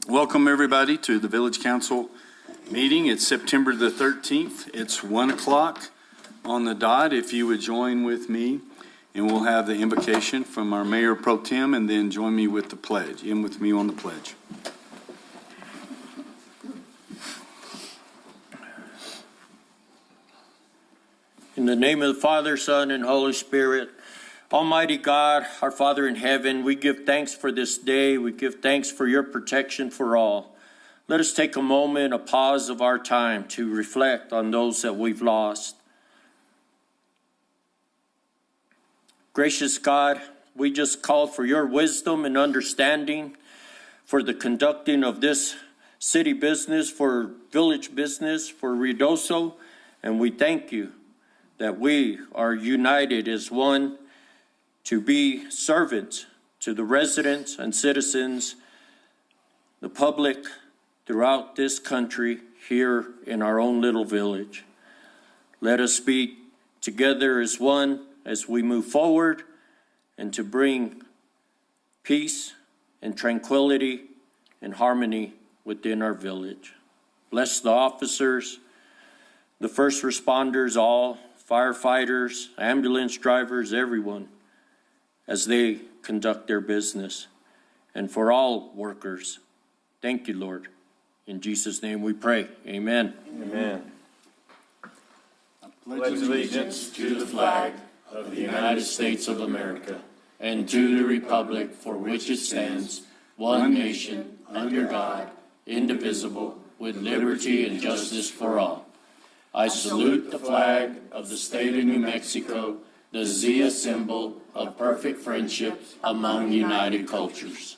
Welcome everybody to the Village Council meeting. It's September the 13th. It's 1 o'clock on the dot. If you would join with me, and we'll have the invocation from our Mayor Pro Tem, and then join me with the pledge. In with me on the pledge. In the name of the Father, Son, and Holy Spirit, Almighty God, our Father in heaven, we give thanks for this day. We give thanks for your protection for all. Let us take a moment, a pause of our time to reflect on those that we've lost. Gracious God, we just call for your wisdom and understanding for the conducting of this city business, for village business, for Ruidoso, and we thank you that we are united as one to be servants to the residents and citizens, the public throughout this country here in our own little village. Let us be together as one as we move forward and to bring peace and tranquility and harmony within our village. Bless the officers, the first responders, all firefighters, ambulance drivers, everyone, as they conduct their business. And for all workers, thank you, Lord. In Jesus' name we pray. Amen. Amen. Pledge allegiance to the flag of the United States of America and to the republic for which it stands, one nation, under God, indivisible, with liberty and justice for all. I salute the flag of the state of New Mexico, the Zia symbol of perfect friendship among united cultures.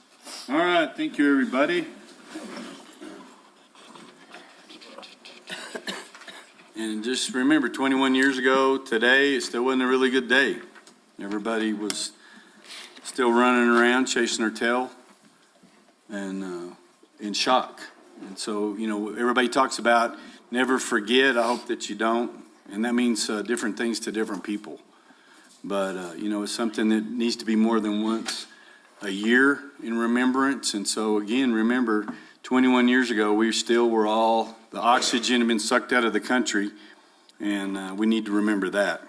All right, thank you everybody. And just remember, 21 years ago today, it still wasn't a really good day. Everybody was still running around, chasing their tail, and in shock. And so, you know, everybody talks about never forget. I hope that you don't. And that means different things to different people. But, you know, it's something that needs to be more than once a year in remembrance. And so, again, remember, 21 years ago, we still were all, the oxygen had been sucked out of the country, and we need to remember that.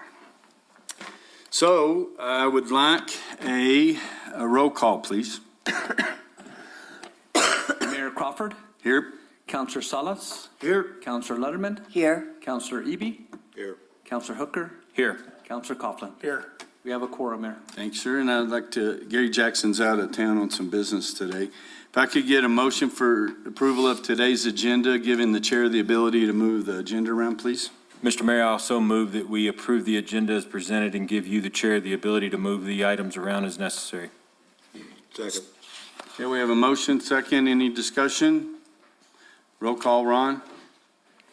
So, I would like a roll call, please. Mayor Crawford. Here. Councillor Salas. Here. Councillor Letterman. Here. Councillor Eby. Here. Councillor Hooker. Here. Councillor Coughlin. Here. We have a quorum, Mayor. Thanks, sir. And I'd like to, Gary Jackson's out of town on some business today. If I could get a motion for approval of today's agenda, giving the chair the ability to move the agenda around, please. Mr. Mayor, I also move that we approve the agenda as presented and give you, the chair, the ability to move the items around as necessary. Second. Okay, we have a motion. Second. Any discussion? Roll call, Ron.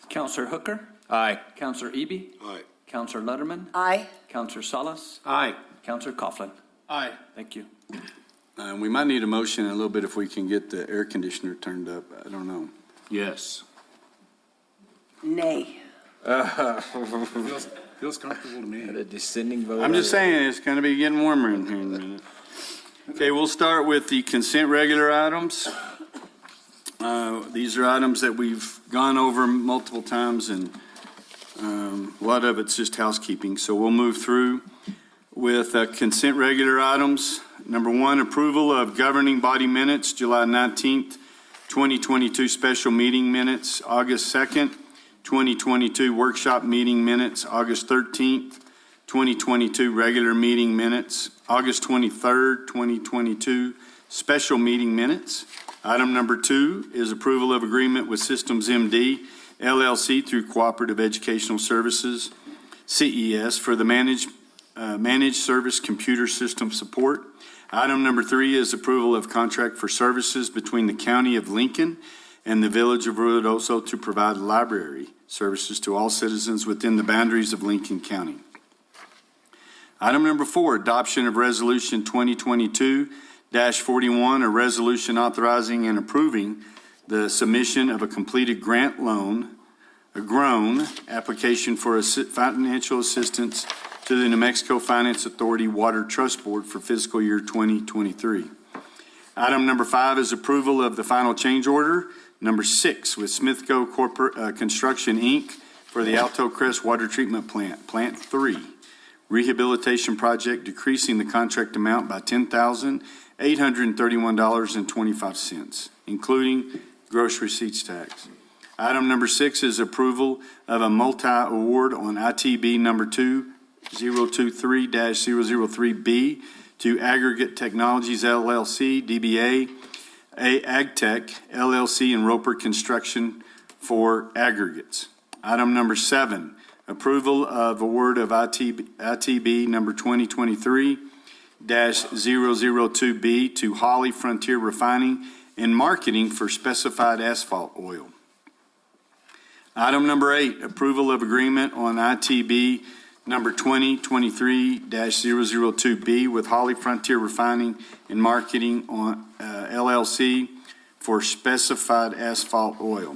Councillor Hooker. Aye. Councillor Eby. Aye. Councillor Letterman. Aye. Councillor Salas. Aye. Councillor Coughlin. Aye. Thank you. We might need a motion in a little bit if we can get the air conditioner turned up. I don't know. Yes. Nay. Feels comfortable to me. A descending vote. I'm just saying it's going to be getting warmer in here in a minute. Okay, we'll start with the consent regular items. These are items that we've gone over multiple times, and a lot of it's just housekeeping. So we'll move through with consent regular items. Number one, approval of governing body minutes, July 19th, 2022 special meeting minutes, August 2nd, 2022 workshop meeting minutes, August 13th, 2022 regular meeting minutes, August 23rd, 2022 special meeting minutes. Item number two is approval of agreement with Systems MD, LLC through Cooperative Educational Services, CES, for the managed service computer system support. Item number three is approval of contract for services between the County of Lincoln and the Village of Ruidoso to provide library services to all citizens within the boundaries of Lincoln County. Item number four, adoption of Resolution 2022-41, a resolution authorizing and approving the submission of a completed grant loan, a GROAN, application for financial assistance to the New Mexico Finance Authority Water Trust Board for fiscal year 2023. Item number 5 is approval of the final change order. Number 6 with Smithco Construction, Inc. for the Alto Crest Water Treatment Plant, Plant 3, rehabilitation project, decreasing the contract amount by $10,831.25, including gross receipts tax. Item number 6 is approval of a multi-award on ITB number 2023-003B to Aggregate Technologies LLC, DBA, AgTech LLC, and Roper Construction for aggregates. Item number 7, approval of award of ITB number 2023-002B to Holly Frontier Refining and Marketing for specified asphalt oil. Item number 8, approval of agreement on ITB number 2023-002B with Holly Frontier Refining and Marketing on LLC for specified asphalt oil.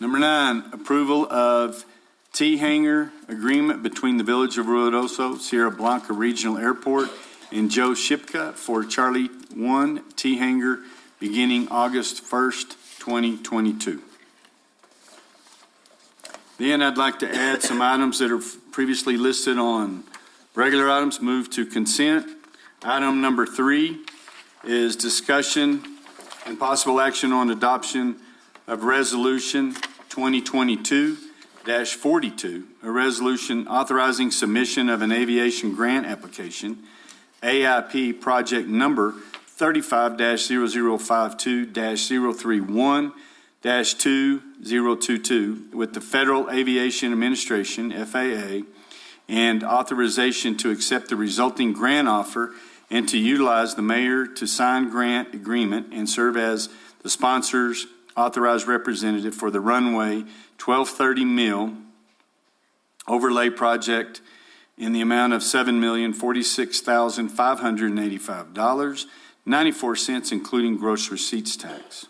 Number 9, approval of T-Hanger agreement between the Village of Ruidoso, Sierra Blanca Regional Airport, and Joe Shipka for Charlie 1 T-Hanger beginning August 1st, 2022. Then I'd like to add some items that are previously listed on regular items, move to consent. Item number 3 is discussion and possible action on adoption of Resolution 2022-42, a resolution authorizing submission of an aviation grant application, AIP project number 35-005-2-031-2022 with the Federal Aviation Administration, FAA, and authorization to accept the resulting grant offer and to utilize the mayor to sign grant agreement and serve as the sponsor's authorized representative for the runway 1230 Mill overlay project in the amount of $7,046,585.94, including gross receipts tax.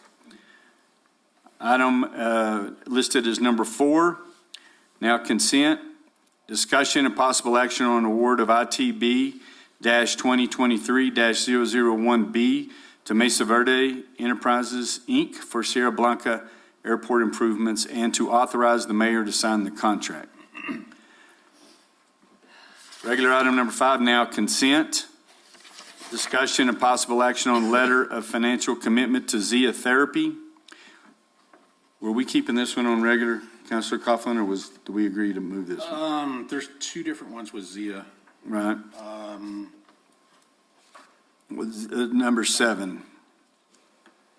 Item listed as number 4, now consent. Discussion and possible action on award of ITB-2023-001B to Mesa Verde Enterprises, Inc. for Sierra Blanca Airport improvements and to authorize the mayor to sign the contract. Regular item number 5, now consent. Discussion and possible action on letter of financial commitment to Zia Therapy. Were we keeping this one on regular, Councilor Coughlin, or do we agree to move this one? There's 2 different ones with Zia. Right. With number 7.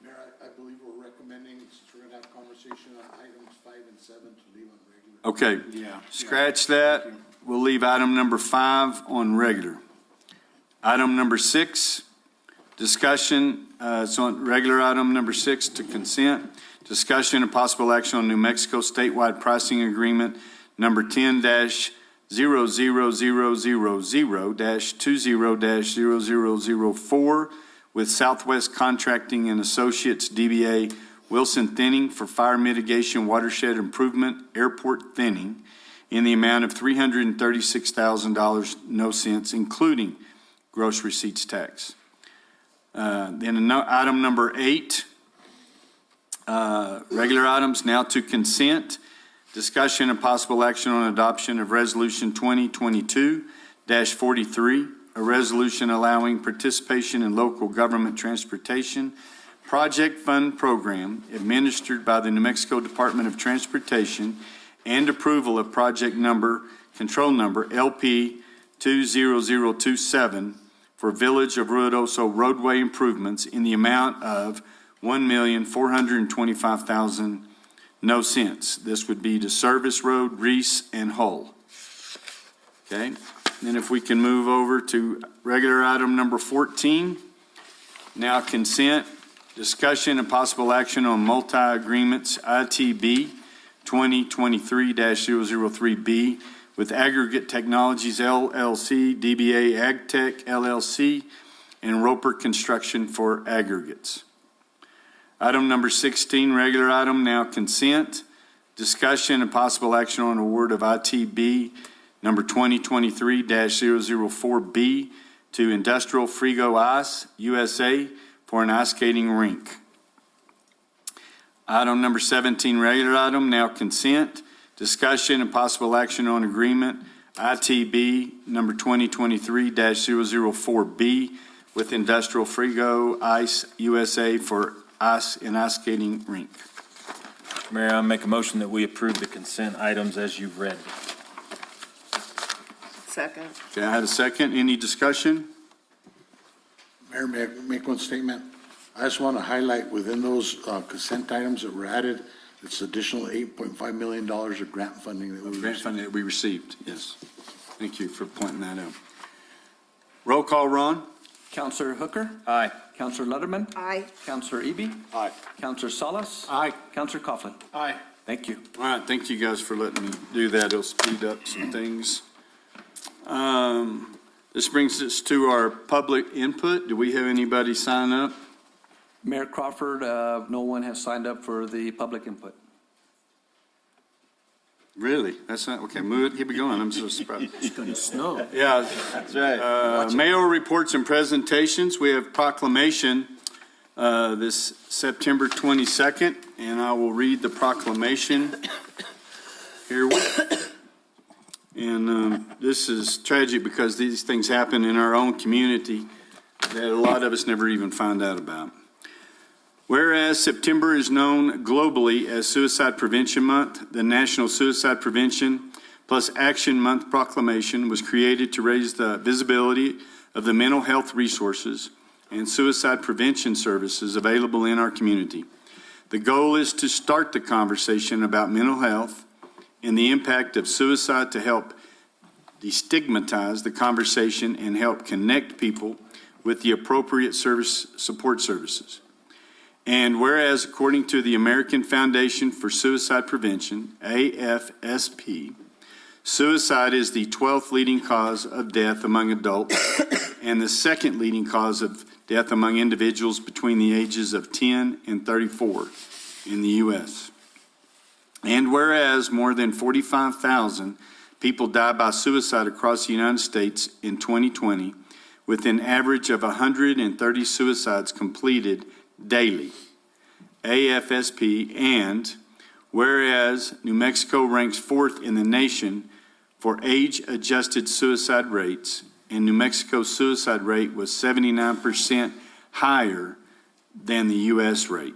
Mayor, I believe we're recommending, since we're going to have conversation on items 5 and 7, to leave on regular. Okay. Yeah. Scratch that. We'll leave item number 5 on regular. Item number 6, discussion. It's on regular item number 6 to consent. Discussion and possible action on New Mexico statewide pricing agreement number 10-00000-20-0004 with Southwest Contracting and Associates, DBA Wilson Thinning for fire mitigation, watershed improvement, airport thinning in the amount of $336,000, no cents, including gross receipts tax. Then item number 8, regular items now to consent. Discussion and possible action on adoption of Resolution 2022-43, a resolution allowing participation in local government transportation project fund program administered by the New Mexico Department of Transportation and approval of project number, control number LP 20027 for Village of Ruidoso roadway improvements in the amount of $1,425,000, no cents. This would be to Service Road, Reese, and Hull. Okay. Then if we can move over to regular item number 14, now consent. Discussion and possible action on multi-agreements ITB 2023-003B with Aggregate Technologies LLC, DBA AgTech LLC, and Roper Construction for aggregates. Item number 16, regular item, now consent. Discussion and possible action on award of ITB number 2023-004B to Industrial Frigo Ice USA for an ice skating rink. Item number 17, regular item, now consent. Discussion and possible action on agreement, ITB number 2023-004B with Industrial Frigo Ice USA for ice and ice skating rink. Mayor, I make a motion that we approve the consent items as you've read. Second. Okay, I had a second. Any discussion? Mayor, may I make one statement? I just want to highlight within those consent items that were added, it's additional $8.5 million of grant funding that we Grant received. funding that we received, yes. Thank you for pointing that out. Roll call, Ron? Counselor Hooker. Aye. Counselor Letterman. Aye. Counselor Eby. Aye. Counselor Salas. Aye. Counselor Coughlin. Aye. Thank you. All right, thank you guys for letting me do that. It'll speed up some things. This brings us to our public input. Do we have anybody sign up? Mayor Crawford, no one has signed up for the public input. Really? That's not, okay, move it, keep it going. I'm so surprised. It's going to snow. Yeah. That's right. Mayor reports and presentations. We have proclamation this September 22nd, and I will read the proclamation here. And this is tragic because these things happen in our own community that a lot of us never even find out about. Whereas September is known globally as Suicide Prevention Month, the National Suicide Prevention plus Action Month proclamation was created to raise the visibility of the mental health resources and suicide prevention services available in our community. The goal is to start the conversation about mental health and the impact of suicide to help destigmatize the conversation and help connect people with the appropriate support services. And whereas, according to the American Foundation for Suicide Prevention, AFSP, suicide is the 12th leading cause of death among adults and the second leading cause of death among individuals between the ages of 10 and 34 in the U.S. And whereas more than 45,000 people died by suicide across the United States in 2020, with an average of 130 suicides completed daily. AFSP, and whereas New Mexico ranks 4th in the nation for age-adjusted suicide rates, and New Mexico's suicide rate was 79% higher than the U.S. rate.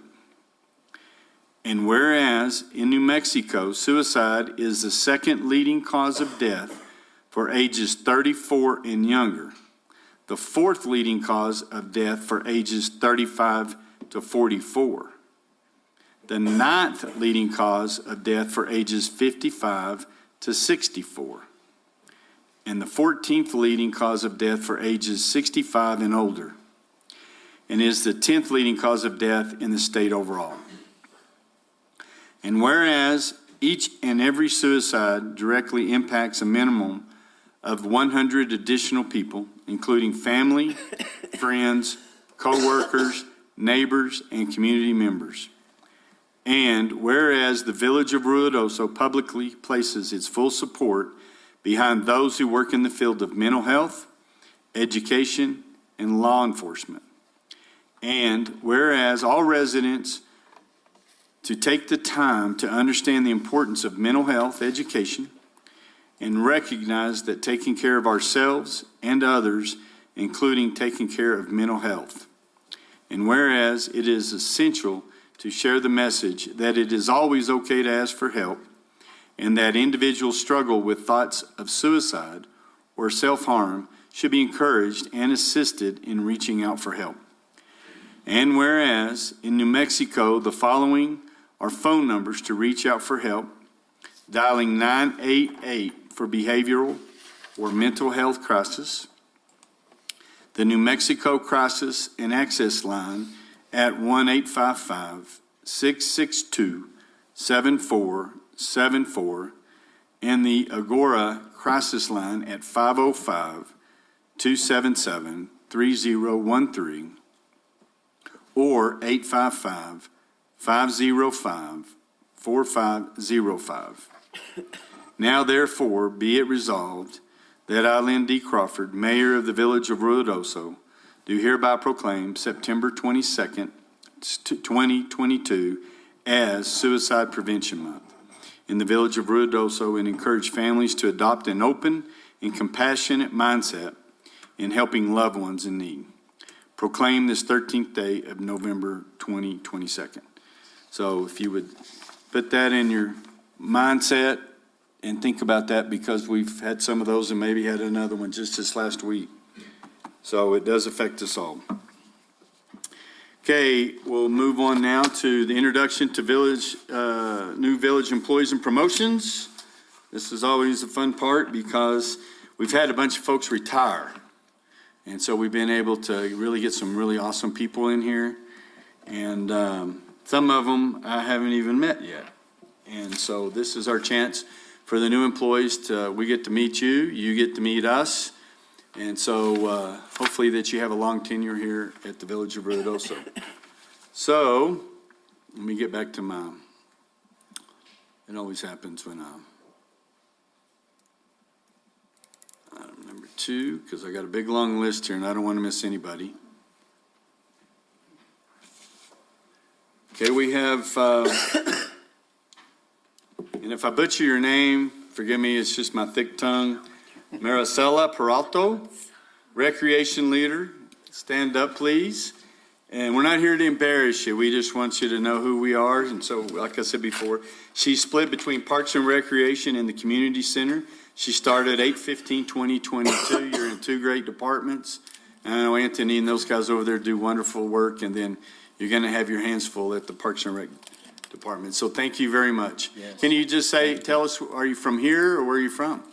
And whereas in New Mexico, suicide is the second leading cause of death for ages 34 and younger, the 4th leading cause of death for ages 35 to 44, the 9th leading cause of death for ages 55 to 64, and the 14th leading cause of death for ages 65 and older, and is the 10th leading cause of death in the state overall. And whereas each and every suicide directly impacts a minimum of 100 additional people, including family, friends, co-workers, neighbors, and community members. And whereas the Village of Ruidoso publicly places its full support behind those who work in the field of mental health, education, and law enforcement. And whereas all residents to take the time to understand the importance of mental health education and recognize that taking care of ourselves and others, including taking care of mental health. And whereas it is essential to share the message that it is always okay to ask for help, and that individuals struggle with thoughts of suicide or self-harm should be encouraged and assisted in reaching out for help. And whereas in New Mexico, the following are phone numbers to reach out for help: dialing 988 for behavioral or mental health crisis, the New Mexico Crisis and Access Line at 1-855-662-7474, and the Agora Crisis Line at 505-277-3013, or 855-505-4505. Now therefore be it resolved that I, Lynn D. Crawford, Mayor of the Village of Ruidoso, do hereby proclaim September 22nd, 2022 as Suicide Prevention Month in the Village of Ruidoso and encourage families to adopt an open and compassionate mindset in helping loved ones in need. Proclaim this 13th day of November 2022. So if you would put that in your mindset and think about that, because we've had some of those and maybe had another one just this last week. So it does affect us all. Okay, we'll move on now to the introduction to new village employees and promotions. This is always a fun part because we've had a bunch of folks retire. And so we've been able to really get some really awesome people in here. And some of them I haven't even met yet. And so this is our chance for the new employees we get to meet you, you get to meet us. And so hopefully that you have a long tenure here at the Village of Ruidoso. So let me get back to it always happens when item number 2, because I got a big long list here and I don't want to miss anybody. Okay, we have, and if I butcher your name, forgive me, it's just my thick tongue. Maricela Peralto, Recreation Leader. Stand up, please. And we're not here to embarrass you. We just want you to know who we are. And so, like I said before, she's split between Parks and Recreation and the Community Center. She started 8/15/2022. You're in 2 great departments. And I know Anthony and those guys over there do wonderful work. And then you're going to have your hands full at the Parks and Rec department. So thank you very much. Yes. Can you just tell us, are you from here or where are you from? From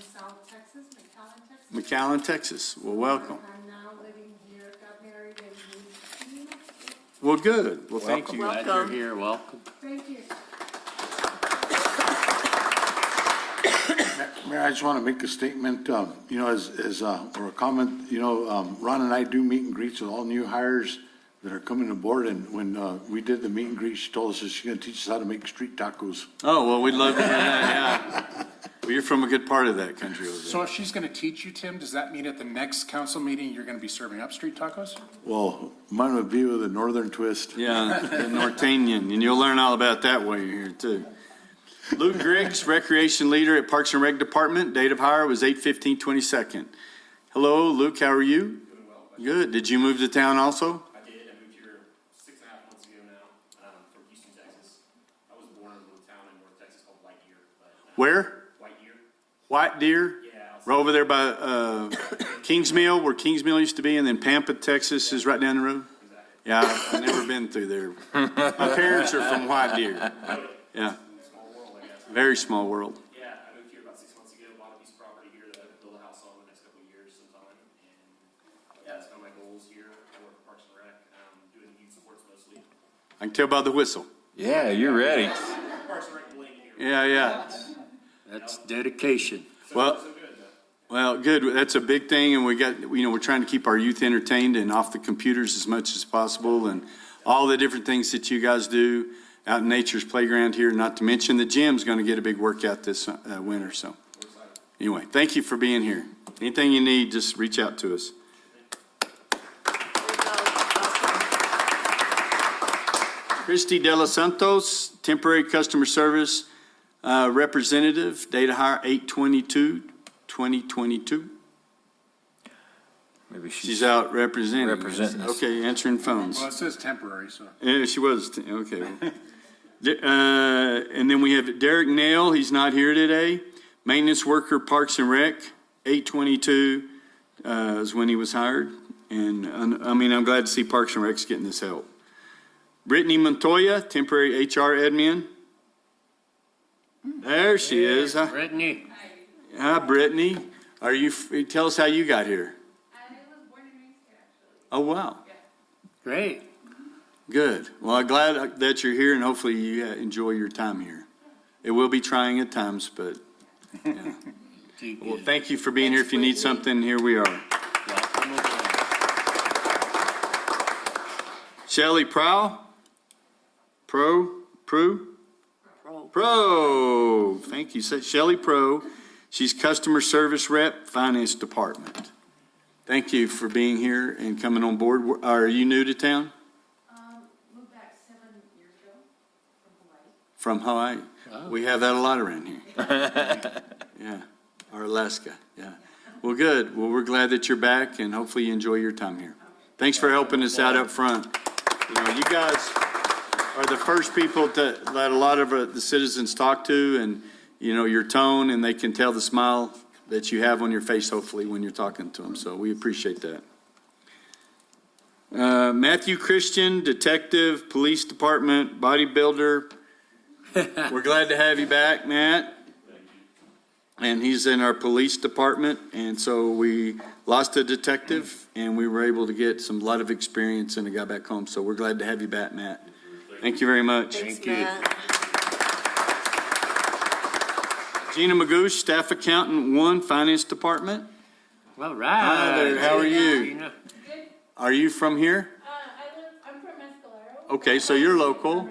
South Texas, McAllen, Texas. McAllen, Texas. Well, welcome. I'm now living here, got married in Houston. Well, good. Well, thank you. Glad you're here. Welcome. Thank you. Mayor, I just want to make a statement, or a comment, Ron and I do meet and greets with all new hires that are coming aboard, and when we did the meet and greet, she told us that she's going to teach us how to make street tacos. Oh, well, we'd love to hear that, yeah. Well, you're from a good part of that country over there. So if she's going to teach you, Tim, does that mean at the next council meeting, you're going to be serving up street tacos? Well, mine would be with a northern twist. Yeah, the Nortanian, and you'll learn all about that while you're here, too. Luke Griggs, Recreation Leader at Parks and Rec Department. Date of hire was 8/15/22. Hello, Luke, how are you? Doing well. Good. Did you move to town also? I did. I moved here 6.5 months ago now, from Houston, Texas. I was born in a little town in North Texas called White Deer. Where? White Deer. White Deer? Yeah. Right over there by Kings Mill, where Kings Mill used to be, and then Pampa, Texas is right down the road? Exactly. Yeah, I've never been through there. My parents are from White Deer. Yeah, Small world, I guess. very small world. Yeah, I moved here about 6 months ago, bought a piece of property here that I could build a house on the next couple of years sometime. And yeah, that's kind of my goals here. I work for Parks and Rec, doing youth sports mostly. I can tell by the whistle. Yeah, you're ready. Parks and Rec bling here. Yeah. That's dedication. Well, good. That's a big thing, and we're trying to keep our youth entertained and off the computers as much as possible, and all the different things that you guys do out in nature's playground here, not to mention the gym's going to get a big workout this winter. So anyway, thank you for being here. Anything you need, just reach out to us. Christy De Los Santos, Temporary Customer Service Representative, date of hire 8/22/2022. Maybe She's out representing. Representing us. Okay, answering phones. Well, it says temporary, so. Yeah, she was, okay. And then we have Derek Nail, he's not here today. Maintenance Worker, Parks and Rec, 8/22 is when he was hired. And, I'm glad to see Parks and Rec's getting this help. Brittany Montoya, Temporary HR Admin. There she is. Brittany. Hi, Brittany. Tell us how you got here. I was born and raised here, actually. Oh, wow. Great. Good. Well, I'm glad that you're here, and hopefully you enjoy your time here. It will be trying at times, but, yeah. Well, thank you for being here. If you need something, here we are. Welcome aboard. Shelley Prow? Prue? Pro, thank you. Shelley Pro. She's Customer Service Rep, Finance Department. Thank you for being here and coming on board. Are you new to town? Moved back 7 years ago from Hawaii. From Hawaii? We have that a lot around here. Yeah, or Alaska, yeah. Well, good. Well, we're glad that you're back, and hopefully you enjoy your time here. Thanks for helping us out up front. You know, you guys are the first people that a lot of the citizens talk to, and, you know, your tone, and they can tell the smile that you have on your face, hopefully, when you're talking to them. So we appreciate that. Matthew Christian, Detective, Police Department, Bodybuilder. We're glad to have you back, Matt. And he's in our police department, and so we lost a detective, and we were able to get a lot of experience and got back home. So we're glad to have you back, Matt. Thank you very much. Thanks, Matt. Gina Magoosh, Staff Accountant 1, Finance Department. All right. Hi there, how are you? Are you from here? I'm from Mescalero. Okay, so you're local.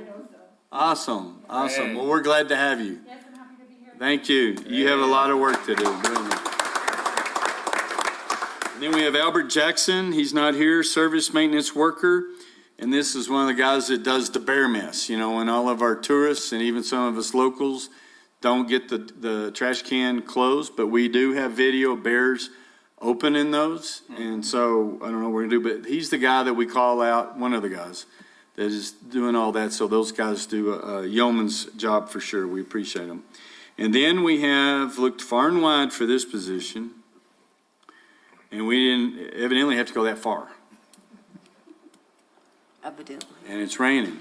Awesome, awesome. Well, we're glad to have you. Yes, I'm happy to be here. Thank you. You have a lot of work to do. And then we have Albert Jackson. He's not here, service maintenance worker. And this is one of the guys that does the bear mess, you know, when all of our tourists and even some of us locals don't get the trash can closed, but we do have video of bears opening those. And so I don't know what we're going to do, but he's the guy that we call out, one of the guys that is doing all that. So those guys do a yeoman's job for sure. We appreciate them. And then we have looked far and wide for this position, and we didn't evidently have to go that far. Evidently. And it's raining.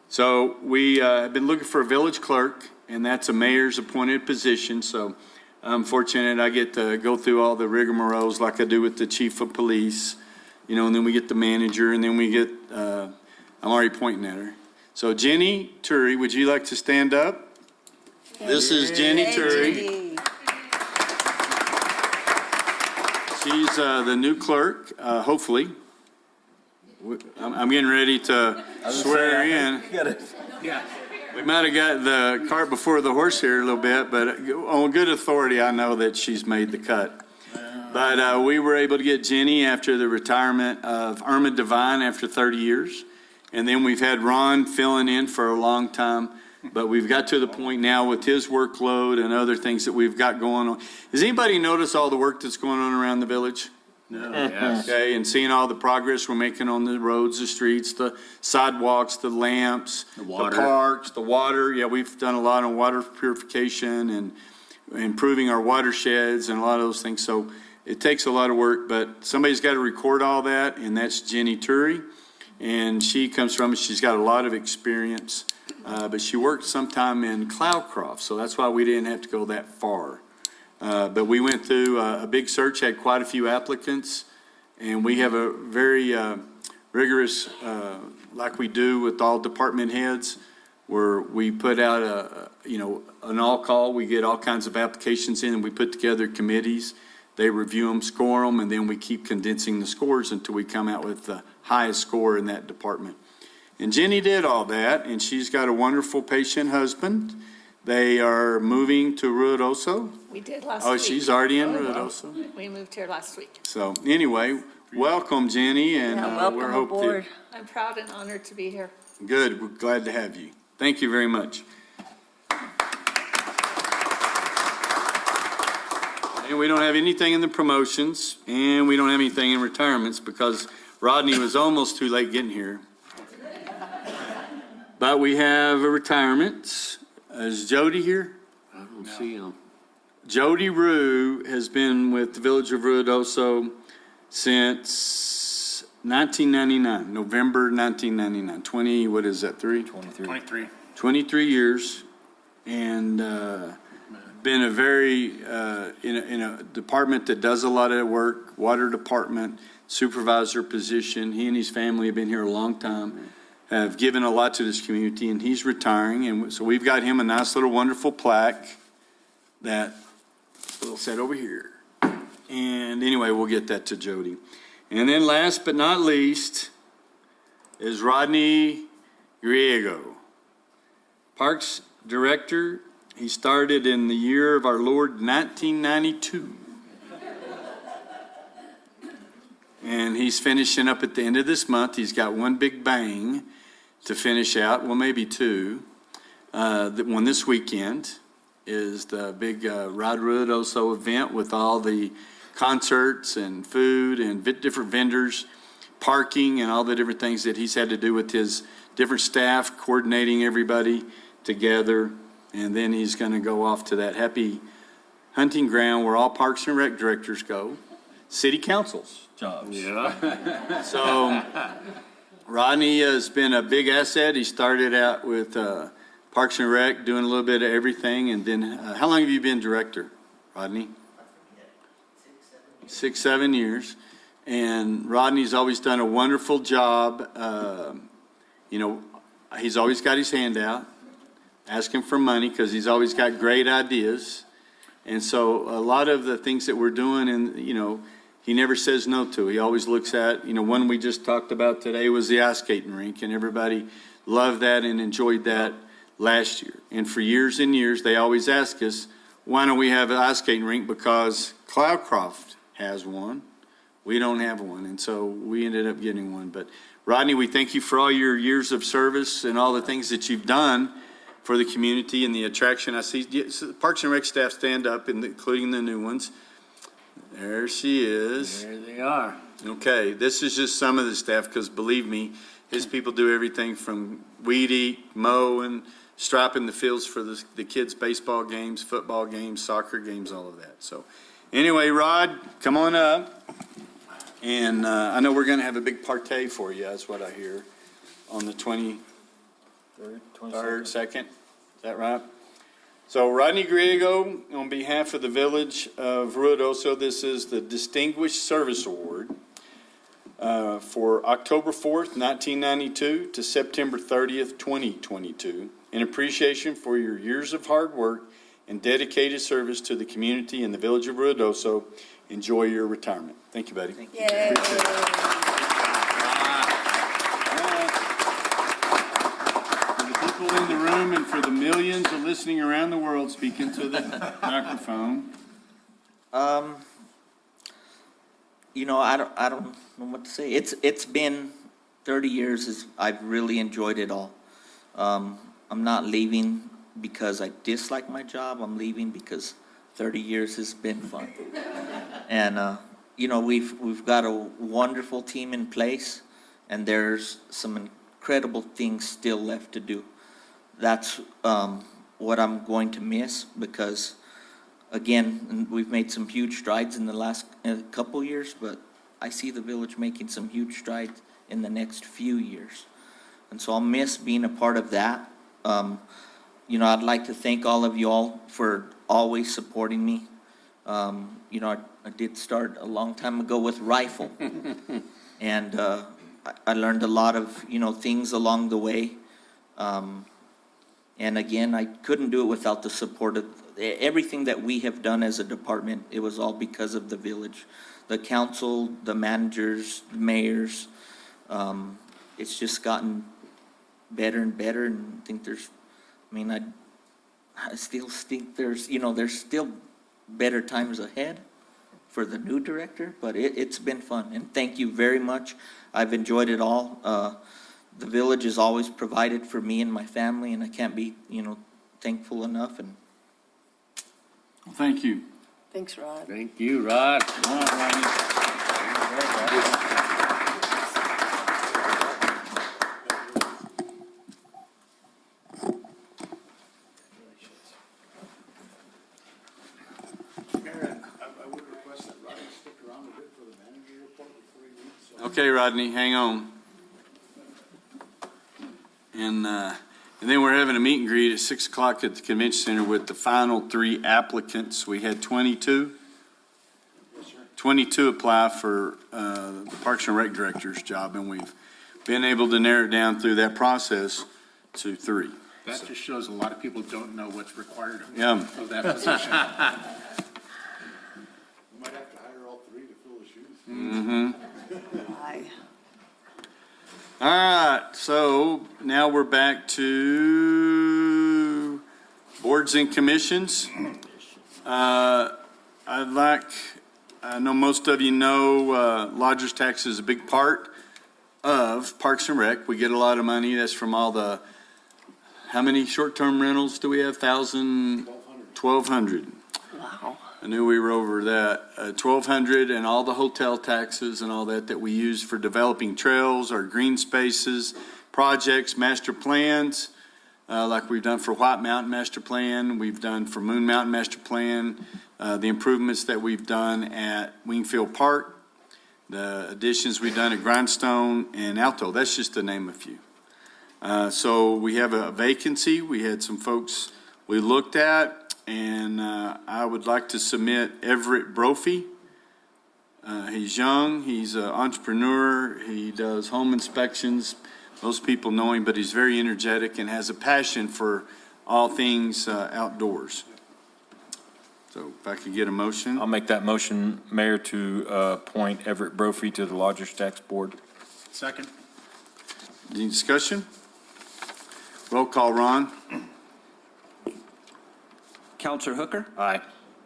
So we have been looking for a village clerk, and that's a mayor's appointed position. So I'm fortunate I get to go through all the rigmaroles like I do with the chief of police, you know, and then we get the manager, and then we get, I'm already pointing at her. So Jenny Turi, would you like to stand up? This is Jenny Turi. She's the new clerk, hopefully. I'm getting ready to swear her in. We might have got the cart before the horse here a little bit, but on good authority, I know that she's made the cut. But we were able to get Jenny after the retirement of Irma Devine after 30 years. And then we've had Ron filling in for a long time. But we've got to the point now with his workload and other things that we've got going on. Does anybody notice all the work that's going on around the village? No. Yes. Okay, and seeing all the progress we're making on the roads, the streets, the sidewalks, the lamps, the parks, the water. Yeah, we've done a lot on water purification and improving our watersheds and a lot of those things. So it takes a lot of work, but somebody's got to record all that, and that's Jenny Turi. And she's got a lot of experience, but she worked sometime in Cloudcroft, so that's why we didn't have to go that far. But we went through a big search, had quite a few applicants, and we have a very rigorous, like we do with all department heads, where we put out an all-call. We get all kinds of applications in, and we put together committees. They review them, score them, and then we keep condensing the scores until we come out with the highest score in that department. And Jenny did all that, and she's got a wonderful, patient husband. They are moving to Ruidoso. We did last Oh, week. she's already in Ruidoso. We moved here last week. So anyway, welcome, Jenny, and Welcome we're hoping. aboard. I'm proud and honored to be here. Good, we're glad to have you. Thank you very much. And we don't have anything in the promotions, and we don't have anything in retirements because Rodney was almost too late getting here. But we have a retirement. Is Jody here? I don't see him. Jody Rue has been with the Village of Ruidoso since 1999, November 1999. 23 years, and been a very, in a department that does a lot of work, water department, supervisor position. He and his family have been here a long time, have given a lot to this community, and he's retiring. And so we've got him a nice little wonderful plaque that we'll set over here. And anyway, we'll get that to Jody. And then last but not least is Rodney Griego, Parks Director, he started in the year of our Lord 1992. And he's finishing up at the end of this month. He's got one big bang to finish out, well, maybe two. The one this weekend is the big Ride Ruidoso event with all the concerts and food and different vendors, parking and all the different things that he's had to do with his different staff, coordinating everybody together. And then he's going to go off to that happy hunting ground where all Parks and Rec directors go, city councils jobs. Yeah. So Rodney has been a big asset. He started out with Parks and Rec, doing a little bit of everything. And then, how long have you been director, Rodney? 6, 7 years. And Rodney's always done a wonderful job. He's always got his hand out, asking for money because he's always got great ideas. And so a lot of the things that we're doing, and, he never says no to. He always looks at, one we just talked about today was the ice skating rink, and everybody loved that and enjoyed that last year. And for years and years, they always ask us, why don't we have an ice skating rink? Because Cloudcroft has one. We don't have one, and so we ended up getting one. But Rodney, we thank you for all your years of service and all the things that you've done for the community and the attraction. I see Parks and Rec staff stand up, including the new ones. There she is. There they are. Okay, this is just some of the staff, because believe me, his people do everything from weed eat, mow, and striping the fields for the kids' baseball games, football games, soccer games, all of that. So anyway, Rod, come on up. And I know we're going to have a big party for you, that's what I hear, on the 23rd, 2nd. Is that right? So Rodney Griego, on behalf of the Village of Ruidoso, this is the Distinguished Service Award for October 4th, 1992 to September 30th, 2022, in appreciation for your years of hard work and dedicated service to the community in the Village of Ruidoso. Enjoy your retirement. Thank you, buddy. Yay. For the people in the room and for the millions of listening around the world, speak into the microphone. I don't know what to say. It's been 30 years. I've really enjoyed it all. I'm not leaving because I dislike my job. I'm leaving because 30 years has been fun. And we've got a wonderful team in place, and there's some incredible things still left to do. That's what I'm going to miss, because again, we've made some huge strides in the last couple years, but I see the village making some huge strides in the next few years. And so I'll miss being a part of that. I'd like to thank all of you all for always supporting me. I did start a long time ago with rifle, and I learned a lot of, things along the way. And again, I couldn't do it without the support of everything that we have done as a department. It was all because of the village, the council, the managers, the mayors. It's just gotten better and better, and I think I still think there's still better times ahead for the new director, but it's been fun, and thank you very much. I've enjoyed it all. The village has always provided for me and my family, and I can't be, thankful enough. And Well, thank you. Thanks, Rod. Thank you, Rod. All right, Rodney. Aaron, I would request that Rodney stick around a bit for the manager report before he leaves. Okay, Rodney, hang on. And then we're having a meet and greet at 6 o'clock at the convention center with the final 3 applicants. We had 22. Yes, sir. 22 apply for the Parks and Rec director's job, and we've been able to narrow it down through that process to 3. That just shows a lot of people don't know what's required Yeah. of that position. We might have to hire all 3 to fill the shoes. Mm-hmm. Bye. All right, so now we're back to Boards and commissions. I know most of you know, lodger's tax is a big part of Parks and Rec. We get a lot of money. That's from all the, how many short-term rentals do we have? 1,200. Wow. I knew we were over that. 1,200 and all the hotel taxes and all that we use for developing trails, our green spaces, projects, master plans, like we've done for White Mountain Master Plan, we've done for Moon Mountain Master Plan, the improvements that we've done at Wingfield Park, the additions we've done at Grindstone and Alto. That's just to name a few. So we have a vacancy. We had some folks we looked at, and I would like to submit Everett Brophy. He's young. He's an entrepreneur. He does home inspections. Most people know him, but he's very energetic and has a passion for all things outdoors. So if I could get a motion. I'll make that motion, Mayor, to appoint Everett Brophy to the Lodgers Tax Board. Second. Any discussion? Roll call, Ron. Counselor Hooker, Aye.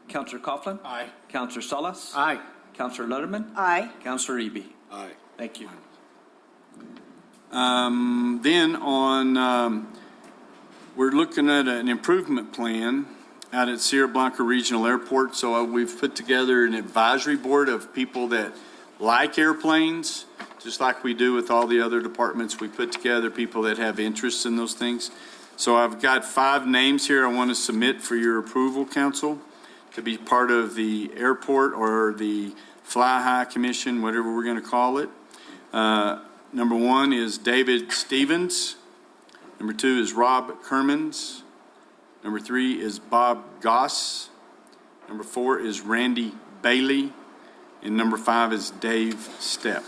Counselor Coughlin, Aye. Counselor Salas, Aye. Counselor Letterman, Aye. Counselor Eby. Aye. Thank you. Then on, we're looking at an improvement plan out at Sierra Blanca Regional Airport. So we've put together an advisory board of people that like airplanes, just like we do with all the other departments. We put together people that have interests in those things. So I've got 5 names here I want to submit for your approval, council, to be part of the airport or the Fly High Commission, whatever we're going to call it. Number 1 is David Stevens. Number 2 is Rob Kermans. Number 3 is Bob Goss. Number 4 is Randy Bailey. And number 5 is Dave Stepp.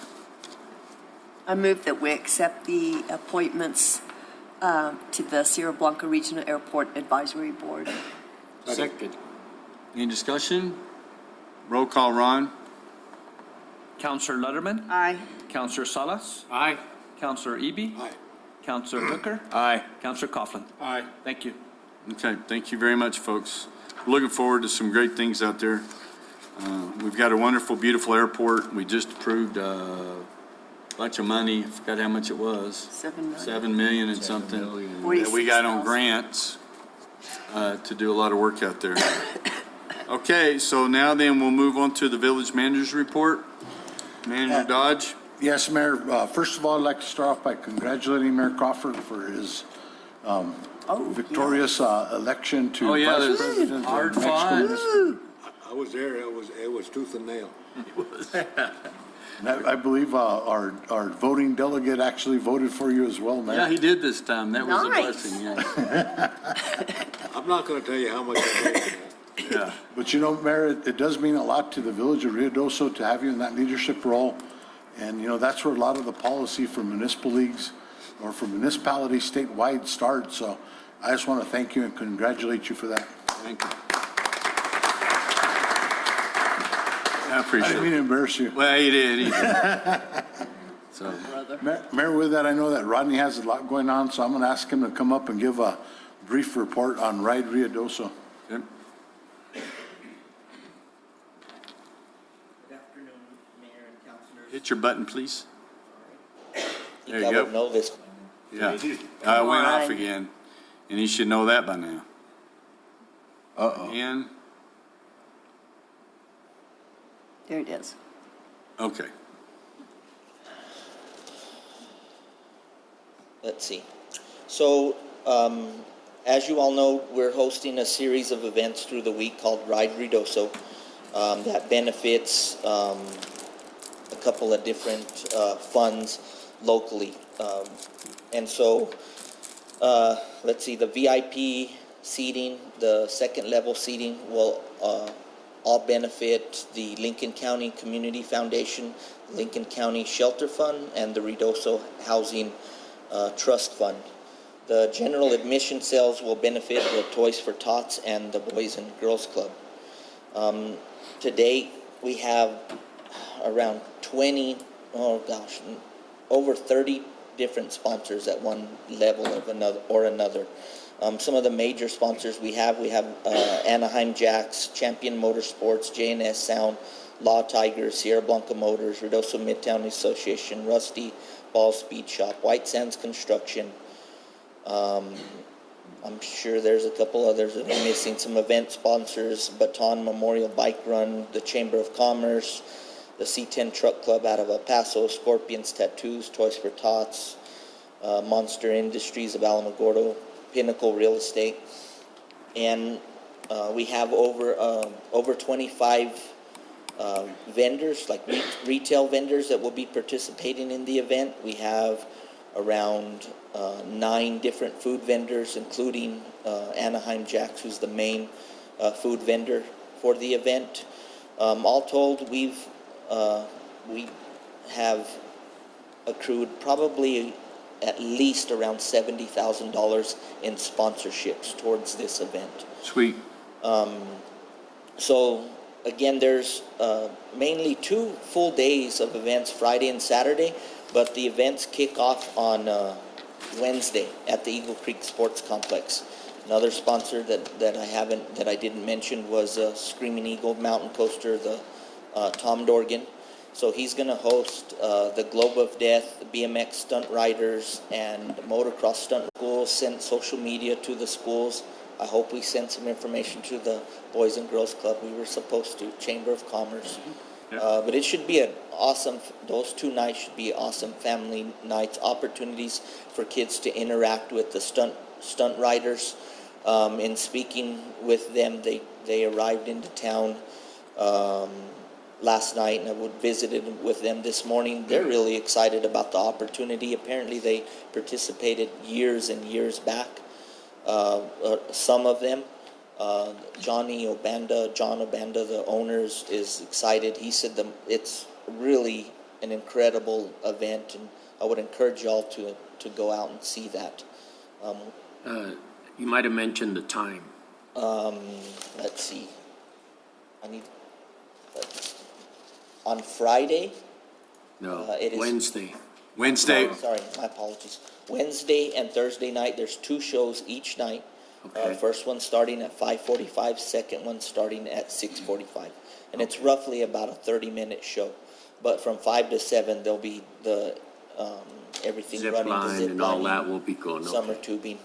I move that we accept the appointments to the Sierra Blanca Regional Airport Advisory Board. Second. Any discussion? Roll call, Ron. Counselor Letterman, Aye. Counselor Salas, Aye. Counselor Eby. Aye. Counselor Hooker, Aye. Counselor Coughlin. Aye. Thank you. Okay, thank you very much, folks. Looking forward to some great things out there. We've got a wonderful, beautiful airport. We just approved a bunch of money. I forgot how much it was. 7 million. 7 million and something that we got on 46,000. grants to do a lot of work out there. Okay, so now then we'll move on to the village manager's report. Manager Dodge. Yes, Mayor. First of all, I'd like to start off by congratulating Mayor Crawford for his victorious election to Oh, yeah, Vice there's President. hard of Mexico fought. Municipal. I was there, it was tooth and nail. And I believe our voting delegate actually voted for you as well, Mayor. Yeah, he did this time. That was a Nice. blessing, yeah. I'm not gonna tell you how much I paid for that. Yeah. But you know, Mayor, it does mean a lot to the village of Ruidoso to have you in that leadership role. And, you know, that's where a lot of the policy for municipal leagues or for municipalities statewide starts. So I just want to thank you and congratulate you for that. Thank you. I I appreciate didn't mean it. to embarrass you. Well, he did. He did. So, Mayor, with that, I know that Rodney has a lot going on, so I'm going to ask him to come up and give a brief report on Ride Ruidoso. yep. Good afternoon, Mayor and Councilors. Hit your button, please. There I you would go. know this. Yeah. It went off again, and you should know that by now. Uh-oh. And, There it is. okay. Let's see. So, as you all know, we're hosting a series of events through the week called Ride Ruidoso that benefits a couple of different funds locally. And so, let's see, the VIP seating, the second level seating will all benefit the Lincoln County Community Foundation, Lincoln County Shelter Fund, and the Ruidoso Housing Trust Fund. The general admission sales will benefit the Toys for Tots and the Boys and Girls Club. To date, we have around over 30 different sponsors at one level of another. Some of the major sponsors we have Anaheim Jacks, Champion Motorsports, J&S Sound, Law Tigers, Sierra Blanca Motors, Ruidoso Midtown Association, Rusty Ball Speed Shop, White Sands Construction. I'm sure there's a couple others that I'm missing. Some event sponsors, Baton Memorial Bike Run, the Chamber of Commerce, the C10 Truck Club out of El Paso, Scorpions Tattoos, Toys for Tots, Monster Industries of Alamogordo, Pinnacle Real Estate. And we have over 25 vendors, like retail vendors that will be participating in the event. We have around 9 different food vendors, including Anaheim Jacks, who's the main food vendor for the event. All told, we have accrued probably at least around $70,000 in sponsorships towards this event. Sweet. So again, there's mainly 2 full days of events, Friday and Saturday, but the events kick off on Wednesday at the Eagle Creek Sports Complex. Another sponsor that I didn't mention was Screaming Eagle Mountain Coaster, the Tom Dorgan. So he's going to host the Globe of Death, BMX stunt riders, and motocross stunt schools. Sent social media to the schools. I hope we sent some information to the Boys and Girls Club. We were supposed to, Chamber of Commerce. But it should be those 2 nights should be awesome family nights, opportunities for kids to interact with the stunt riders. In speaking with them, they arrived into town last night, and I visited with them this morning. They're really excited about the opportunity. Apparently they participated years and years back. Some of them, John Obanda, the owner, is excited. He said it's really an incredible event, and I would encourage y'all to go out and see that. You might have mentioned the time. Let's see. On Friday. No, it is Wednesday. Wednesday. Sorry, my apologies. Wednesday and Thursday night, there's 2 shows each night. Okay. First one starting at 5:45, second one starting at 6:45. And it's roughly about a 30-minute show. But from 5 to 7, there'll be the everything Zip running, the line zip and all lining, that will be going. summer tubing.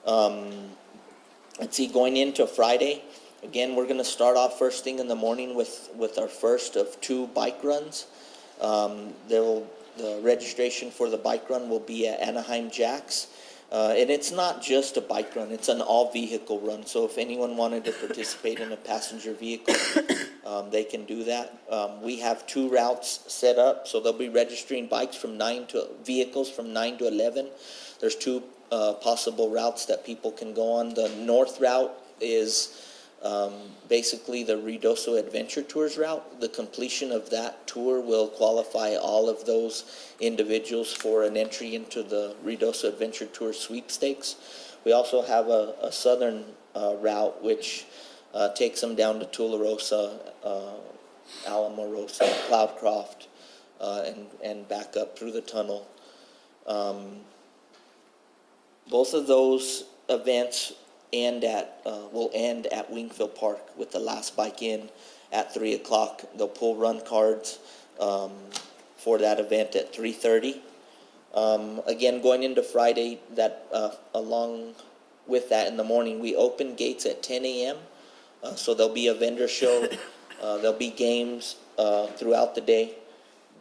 Let's see, going into Friday, again, we're going to start off first thing in the morning with our first of 2 bike runs. The registration for the bike run will be at Anaheim Jacks. And it's not just a bike run, it's an all-vehicle run. So if anyone wanted to participate in a passenger vehicle, they can do that. We have 2 routes set up, so they'll be registering vehicles from 9 to 11. There's 2 possible routes that people can go on. The north route is basically the Ruidoso Adventure Tours route. The completion of that tour will qualify all of those individuals for an entry into the Ruidoso Adventure Tour sweepstakes. We also have a southern route which takes them down to Tularosa, Alamorosa, Cloudcroft, and back up through the tunnel. Both of those events will end at Wingfield Park with the last bike in at 3 o'clock. They'll pull run cards for that event at 3:30. Again, going into Friday, along with that in the morning, we open gates at 10 a.m. So there'll be a vendor show. There'll be games throughout the day.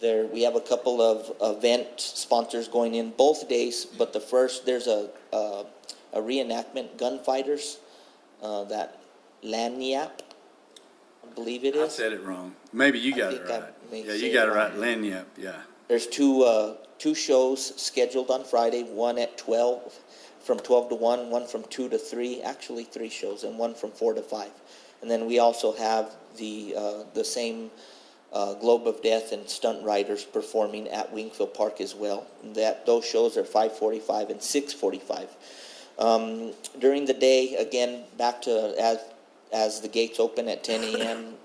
We have a couple of event sponsors going in both days, but the first, there's a reenactment, Gunfighters, that Lanyap, I believe it is. I said it wrong. Maybe you got it right. Yeah, you got it right. Lanyap, yeah. There's two shows scheduled on Friday, one at 12, from 12 to 1, one from 2 to 3, actually 3 shows, and one from 4 to 5. And then we also have the same Globe of Death and Stunt Riders performing at Wingfield Park as well. Those shows are 5:45 and 6:45. During the day, again, back to as the gates open at 10 a.m.,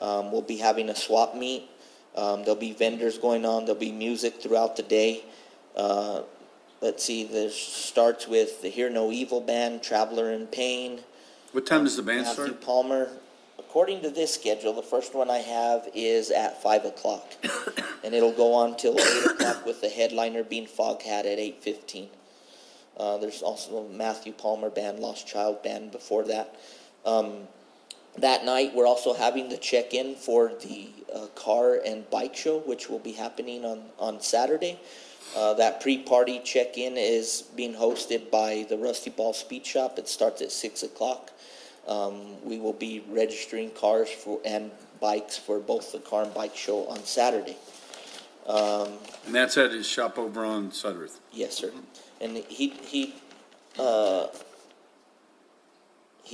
we'll be having a swap meet. There'll be vendors going on. There'll be music throughout the day. Let's see, this starts with the Hear No Evil Band, Traveler in Pain. What time does the band Matthew start? Palmer. According to this schedule, the first one I have is at 5 o'clock. And it'll go on till 8 o'clock with the headliner being Foghat at 8:15. There's also Matthew Palmer Band, Lost Child Band before that. That night, we're also having the check-in for the car and bike show, which will be happening on Saturday. That pre-party check-in is being hosted by the Rusty Ball Speed Shop. It starts at 6 o'clock. We will be registering cars and bikes for both the car and bike show on Saturday. And that's at his shop over on Sudworth. Yes, sir. And he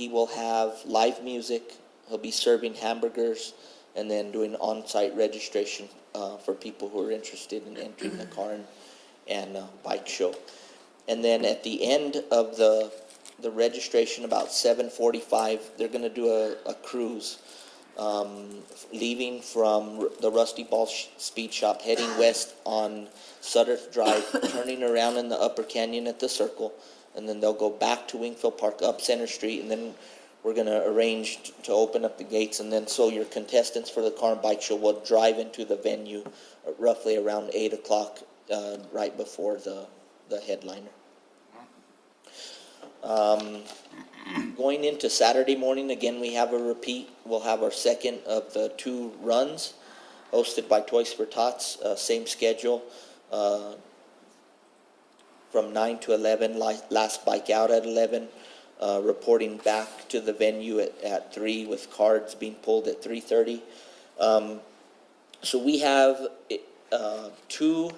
will have live music. He'll be serving hamburgers and then doing on-site registration for people who are interested in entering the car and bike show. And then at the end of the registration, about 7:45, they're going to do a cruise, leaving from the Rusty Ball Speed Shop, heading west on Sudworth Drive, turning around in the Upper Canyon at the Circle, and then they'll go back to Wingfield Park up Center Street, and then we're going to arrange to open up the gates, and then so your contestants for the car and bike show will drive into the venue roughly around 8 o'clock, right before the headliner. Going into Saturday morning, again, we have a repeat. We'll have our second of the 2 runs, hosted by Toys for Tots, same schedule, from 9 to 11, last bike out at 11, reporting back to the venue at 3 with cards being pulled at 3:30. So we have two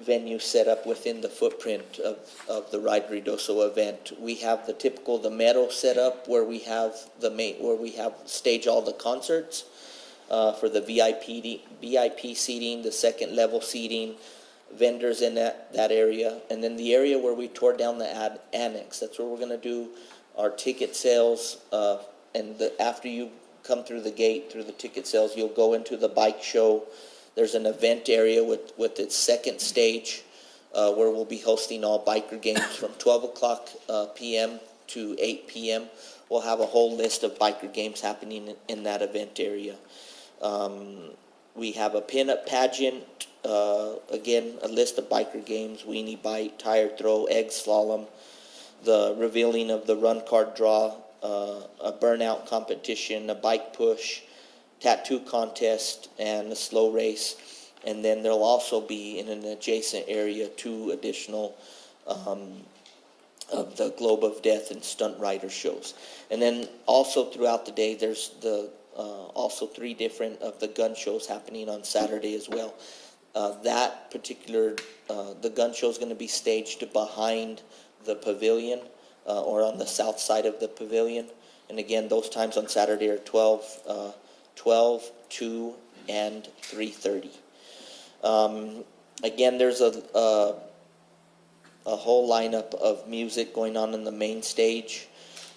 venues set up within the footprint of the Ride Ruidoso event. We have the Meadow set up where we have stage all the concerts for the VIP seating, the second level seating, vendors in that area, and then the area where we tore down the annex. That's where we're going to do our ticket sales, and after you come through the gate, through the ticket sales, you'll go into the bike show. There's an event area with its second stage where we'll be hosting all biker games from 12 o'clock p.m. to 8 p.m. We'll have a whole list of biker games happening in that event area. We have a pinup pageant, again, a list of biker games, weenie bite, tire throw, egg slalom, the revealing of the run card draw, a burnout competition, a bike push, tattoo contest, and a slow race. And then there'll also be in an adjacent area 2 additional of the Globe of Death and Stunt Rider shows. And then also throughout the day, there's also 3 different of the gun shows happening on Saturday as well. That particular, the gun show is going to be staged behind the pavilion or on the south side of the pavilion. And again, those times on Saturday are 12, 2, and 3:30. Again, there's a whole lineup of music going on in the main stage,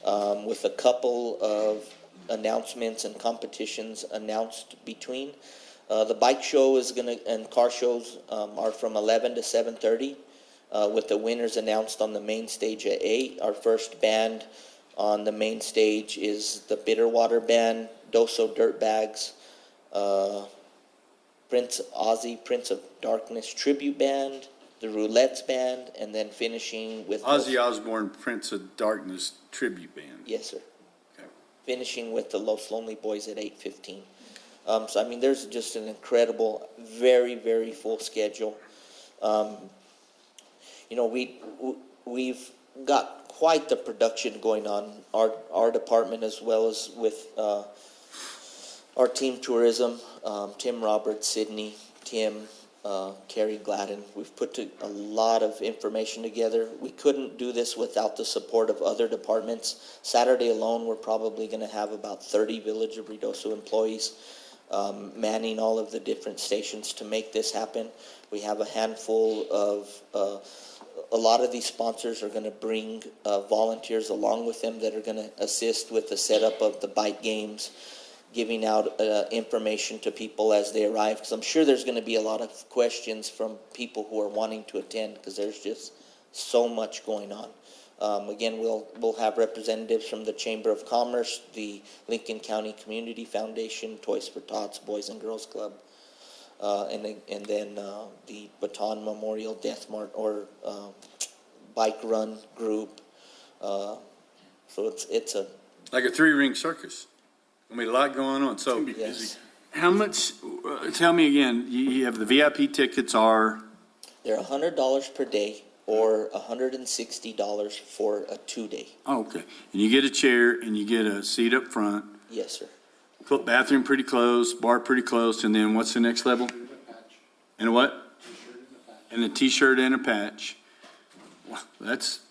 with a couple of announcements and competitions announced between. The bike show and car shows are from 11 to 7:30, with the winners announced on the main stage at 8. Our first band on the main stage is the Bitterwater Band, Doso Dirtbags, Prince of Darkness Tribute Band, the Roulettes Band, and then finishing with Ozzy Osbourne, Prince of Darkness Tribute Band. Yes, sir. Okay. Finishing with the Los Lonely Boys at 8:15. So I mean, there's just an incredible, very, very full schedule. We've got quite the production going on. Our department, as well as with our team tourism, Tim Roberts, Sydney, Tim, Carrie Gladden. We've put a lot of information together. We couldn't do this without the support of other departments. Saturday alone, we're probably going to have about 30 Village of Ruidoso employees manning all of the different stations to make this happen. We have a handful of, a lot of these sponsors are going to bring volunteers along with them that are going to assist with the setup of the bike games, giving out information to people as they arrive, because I'm sure there's going to be a lot of questions from people who are wanting to attend, because there's just so much going on. Again, we'll have representatives from the Chamber of Commerce, the Lincoln County Community Foundation, Toys for Tots, Boys and Girls Club, and then the Baton Memorial Death Mart or bike run group. So it's a Like a three-ring circus. I mean, a lot going on. So yes. how much, tell me again, you have the VIP tickets are, They're $100 per day or $160 for a 2-day. oh, okay. And you get a chair and you get a seat up front, Yes, sir. bathroom pretty close, bar pretty close, and then what's the next level? And what? And a t-shirt and a patch. Wow, that's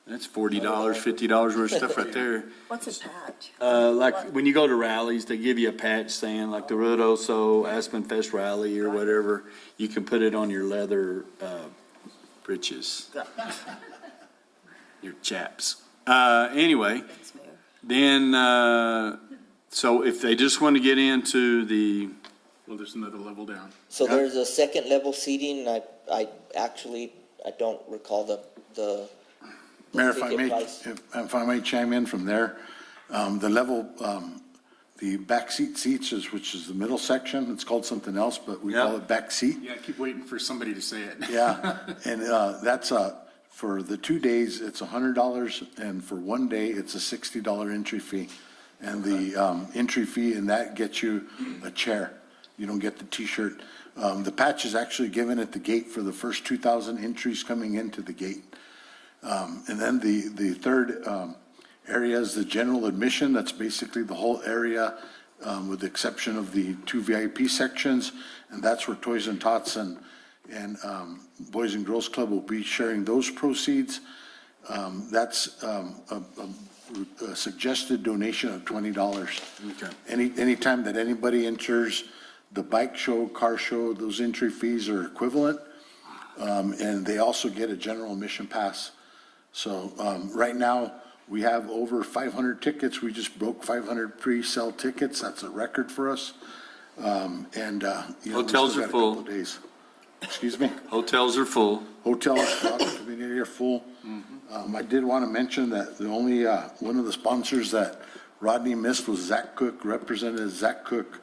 $40, $50 worth of stuff right there. What's a patch? Like when you go to rallies, they give you a patch saying like the Rodoso Aspen Fest rally or whatever. You can put it on your leather breeches, your chaps. Anyway, Thanks, Mayor. then so if they just want to get into the, Well, there's another level down. So Yeah. there's a second level seating. I don't recall the Mayor, ticket price. if I may chime in from there, the level, the back seats is, which is the middle section, it's called something else, but we call Yeah. it back seat. Yeah, I keep waiting for somebody to say it. Yeah, and that's for the 2 days, it's $100, and for 1 day, it's a $60 entry fee. And the entry fee, and that gets you a chair. You don't get the T-shirt. The patch is actually given at the gate for the first 2,000 entries coming into the gate. And then the third area is the general admission. That's basically the whole area with the exception of the 2 VIP sections. And that's where Toys and Tots and Boys and Girls Club will be sharing those proceeds. That's a suggested donation of $20. Okay. Anytime that anybody enters the bike show, car show, those entry fees are equivalent. And they also get a general admission pass. So right now, we have over 500 tickets. We just broke 500 pre-sale tickets. That's a record for us. And we Hotels still are got a full. couple of days. Excuse me? Hotels are full. Hotels throughout the community are full. I did want to mention that the only, one of the sponsors that Rodney missed was Zach Cook. Representative Zach Cook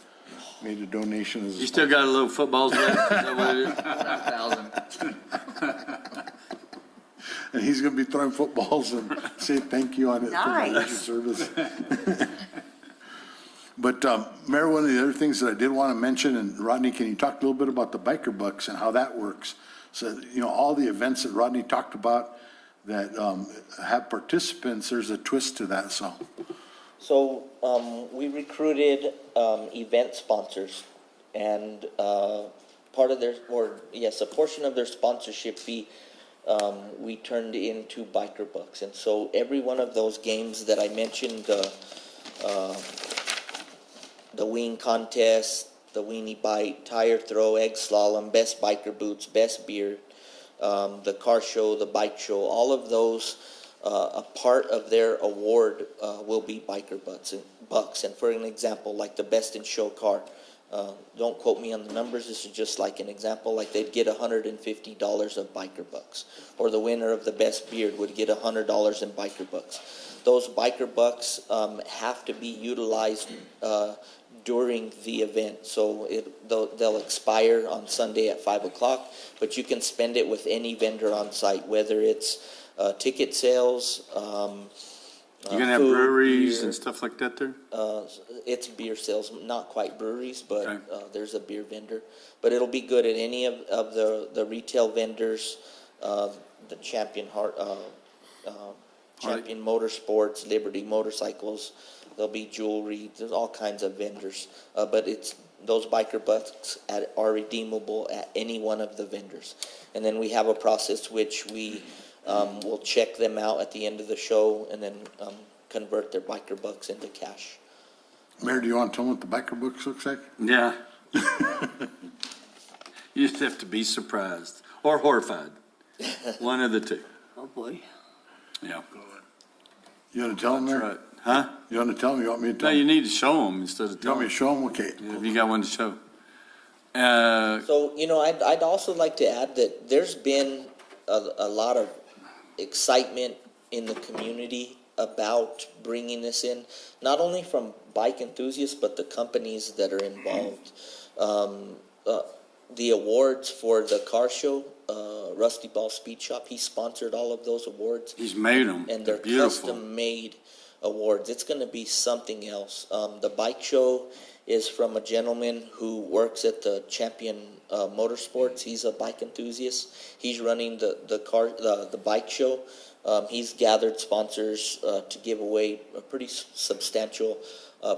made a donation as a You still got a little footballs left? Is that what it is? And he's going to be throwing footballs and say thank you on it for my Nice. service. But Mayor, one of the other things that I did want to mention, and Rodney, can you talk a little bit about the biker bucks and how that works? So, all the events that Rodney talked about that have participants, there's a twist to that, so. So we recruited event sponsors, and part of their, a portion of their sponsorship fee we turned into biker bucks. And so every one of those games that I mentioned, the wing contest, the weenie bite, tire throw, egg slalom, best biker boots, best beer, the car show, the bike show, all of those, a part of their award will be biker bucks. And for an example, like the best in show car, don't quote me on the numbers, this is just like an example, like they'd get $150 of biker bucks. Or the winner of the best beard would get $100 in biker bucks. Those biker bucks have to be utilized during the event. So they'll expire on Sunday at 5 o'clock, but you can spend it with any vendor on site, whether it's ticket sales, You gonna have food, breweries beer. and stuff like that there? It's beer sales, not quite breweries, but Okay. there's a beer vendor. But it'll be good at any of the retail vendors, the Champion Champion Motorsports, Liberty Motorcycles. There'll be jewelry. There's all kinds of vendors. But those biker bucks are redeemable at any one of the vendors. And then we have a process which we will check them out at the end of the show and then convert their biker bucks into cash. Mayor, do you want to tell them what the biker books looks like? Yeah. You just have to be surprised or horrified. One of the two. Oh, boy. Yeah. You want to tell them, That's Mayor? right. Huh? You want to tell me, you want me to No, tell you me? need to show them instead of You want me telling to show them? Okay. them. If you got one to show. So, I'd also like to add that there's been a lot of excitement in the community about bringing this in, not only from bike enthusiasts, but the companies that are involved. The awards for the car show, Rusty Ball Speed Shop, he sponsored all of those awards. He's made them. And They're they're beautiful. custom-made awards. It's going to be something else. The bike show is from a gentleman who works at the Champion Motorsports. He's a bike enthusiast. He's running the bike show. He's gathered sponsors to give away a pretty substantial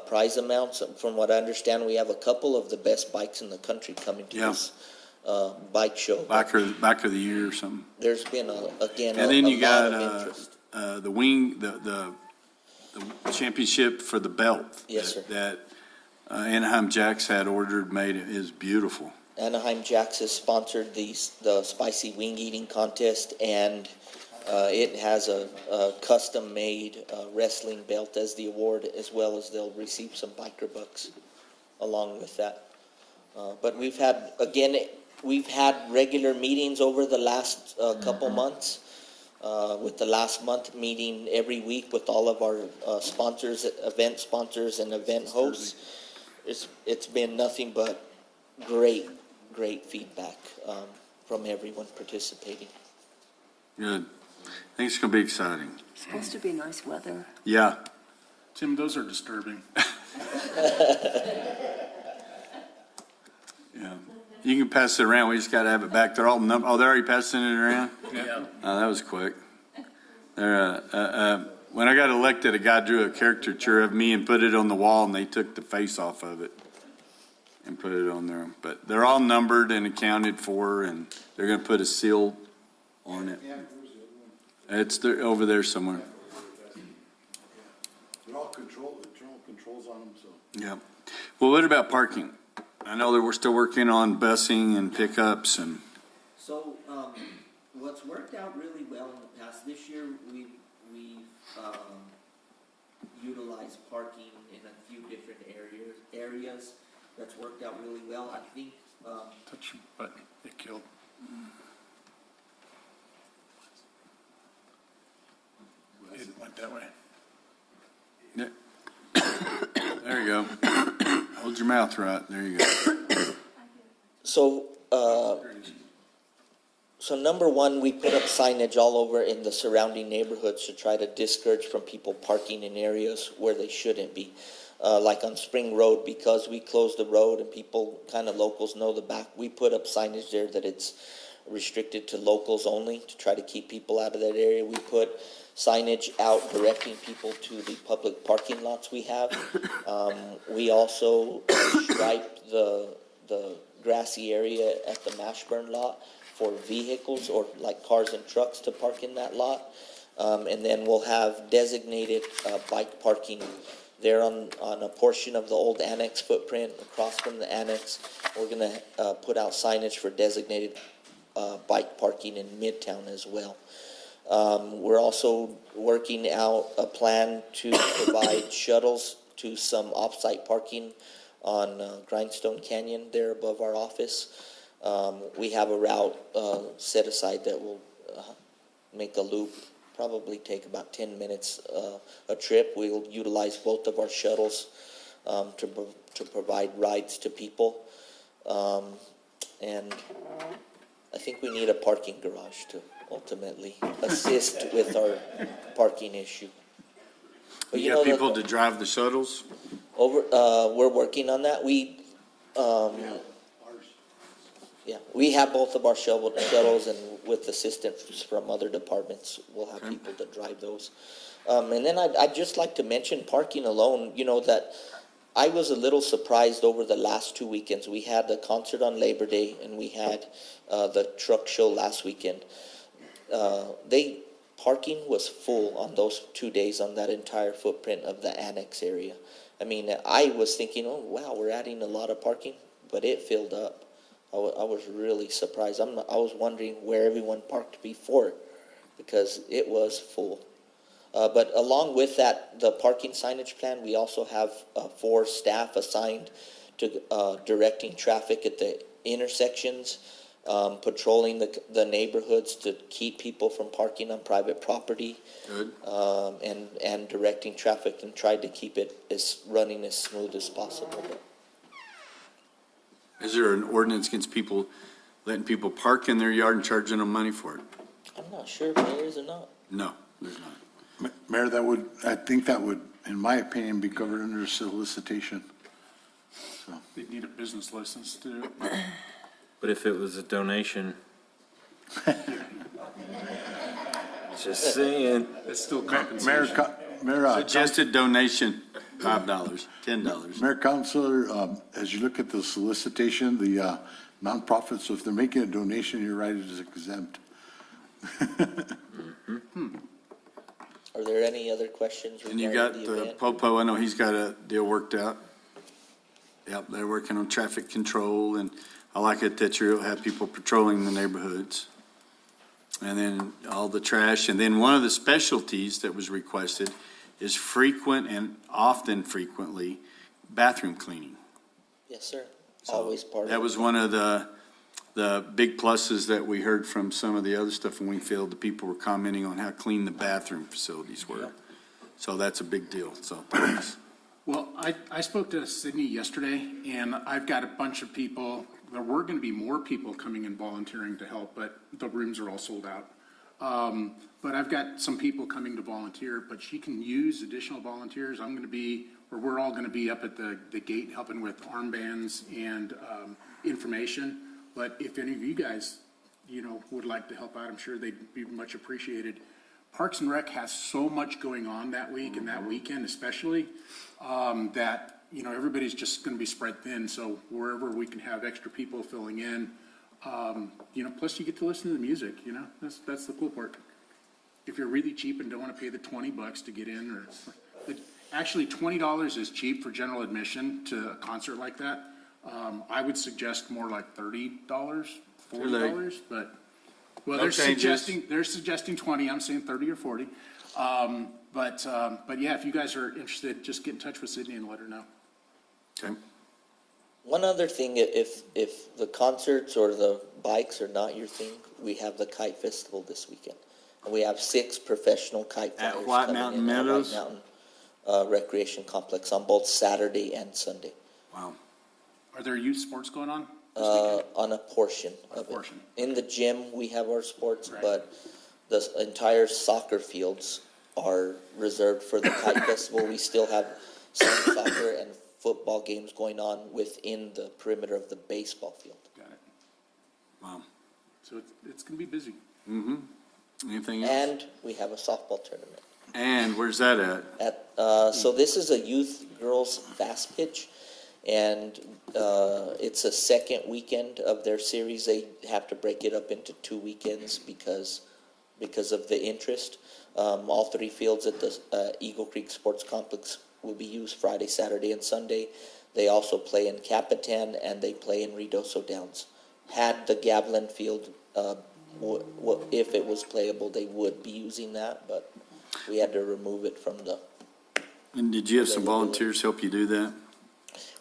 prize amounts. From what I understand, we have a couple of the best bikes in the country coming to Yeah. this bike show. Back of the year or something. There's been And then you lot got of interest. the championship for the belt. Yes, sir. That Anaheim Jacks had ordered, made it is beautiful. Anaheim Jacks has sponsored the spicy wing eating contest, and it has a custom-made wrestling belt as the award, as well as they'll receive some biker bucks along with that. But we've had regular meetings over the last couple months, with the last month meeting every week with all of our sponsors, event sponsors, and event hosts. It's been nothing but great feedback from everyone participating. Good. I think it's going to be exciting. It's supposed to be nice weather. Yeah. Tim, those are disturbing. Yeah. You can pass it around. We just got to have it back. They're all they're already passing it around? Yeah. Oh, that was quick. When I got elected, a guy drew a caricature of me and put it on the wall, and they took the face off of it and put it on there. But they're all numbered and accounted for, and they're going to put a seal on it. It's over there somewhere. They're all internal controls on them, so. Yeah. Well, what about parking? I know that we're still working on busing and pickups and. So, what's worked out really well in the past, this year, we've utilized parking in a few different areas. That's worked out really well. I think, Touch your button. It killed. It went that way. There you go. Hold your mouth right. There you go. so number one, we put up signage all over in the surrounding neighborhoods to try to discourage from people parking in areas where they shouldn't be. Like on Spring Road, because we closed the road and people, kind of locals, know the back, we put up signage there that it's restricted to locals only to try to keep people out of that area. We put signage out directing people to the public parking lots we have. We also striped the grassy area at the Mashburn lot for vehicles or like cars and trucks to park in that lot. And then we'll have designated bike parking there on a portion of the old annex footprint across from the annex. We're going to put out signage for designated bike parking in Midtown as well. We're also working out a plan to provide shuttles to some off-site parking on Grindstone Canyon there above our office. We have a route set aside that will make a loop, probably take about 10 minutes a trip. We'll utilize both of our shuttles to provide rides to people. And I think we need a parking garage to ultimately assist with our parking issue. But You got people to drive the shuttles? we're working on that. We have both of our shuttles, and with assistance from other departments, we'll have people to drive those. And then I'd just like to mention parking alone, that I was a little surprised over the last 2 weekends. We had the concert on Labor Day, and we had the truck show last weekend. Parking was full on those 2 days on that entire footprint of the annex area. I mean, I was thinking, oh, wow, we're adding a lot of parking, but it filled up. I was really surprised. I was wondering where everyone parked before, because it was full. But along with that, the parking signage plan, we also have 4 staff assigned to directing traffic at the intersections, patrolling the neighborhoods to keep people from parking on private property. Good. And directing traffic and tried to keep it running as smooth as possible. Is there an ordinance against people letting people park in their yard and charging them money for it? I'm not sure if there is or not. No, there's not. Mayor, I think that would, in my opinion, be covered under solicitation. They need a business license to do it. But if it was a donation. Just saying. It's still Mayor, compensation. Suggested donation, $5, $10. Mayor, Councilor, as you look at the solicitation, the nonprofits, so if they're making a donation, you're right, it is exempt. Are there any other questions And you regarding got the event? Popo, I know he's got a deal worked out. Yep, they're working on traffic control, and I like it that you'll have people patrolling the neighborhoods. And then all the trash, and then one of the specialties that was requested is frequent and often frequently bathroom cleaning. Yes, sir. So Always part of it. That was one of the big pluses that we heard from some of the other stuff in Wingfield. The people were commenting on how clean the bathroom facilities were. So that's a big deal, so thanks. Well, I spoke to Sydney yesterday, and I've got a bunch of people. There were going to be more people coming and volunteering to help, but the rooms are all sold out. But I've got some people coming to volunteer, but she can use additional volunteers. We're all going to be up at the gate helping with armbands and information. But if any of you guys, would like to help out, I'm sure they'd be much appreciated. Parks and Rec has so much going on that week and that weekend especially, that, everybody's just going to be spread thin. So wherever we can have extra people filling in, plus you get to listen to the music, that's the cool part. If you're really cheap and don't want to pay the $20 to get in, actually $20 is cheap for general admission to a concert like that. I would suggest more like $30, $40, but, well, they're suggesting 20, I'm saying 30 or 40. But yeah, if you guys are interested, just get in touch with Sydney and let her know. Okay. One other thing, if the concerts or the bikes are not your thing, we have the Kite Festival this weekend. And we have 6 professional kite flyers At White coming Mountain in at Meadows? White Mountain Recreation Complex on both Saturday and Sunday. Wow. Are there youth sports going on this weekend? On a portion A of portion. it. In the gym, we have our sports, Right. but the entire soccer fields are reserved for the Kite Festival. We still have some soccer and football games going on within the perimeter of the baseball field. Got it. Wow. So it's going to be busy. Anything else? And we have a softball tournament. And where's that at? So this is a youth girls fast pitch, and it's a second weekend of their series. They have to break it up into 2 weekends because of the interest. All 3 fields at the Eagle Creek Sports Complex will be used Friday, Saturday, and Sunday. They also play in Capitan and they play in Ruidoso Downs. Had the Gavilan Field, if it was playable, they would be using that, but we had to remove it from the. And did you have some volunteers help you do that?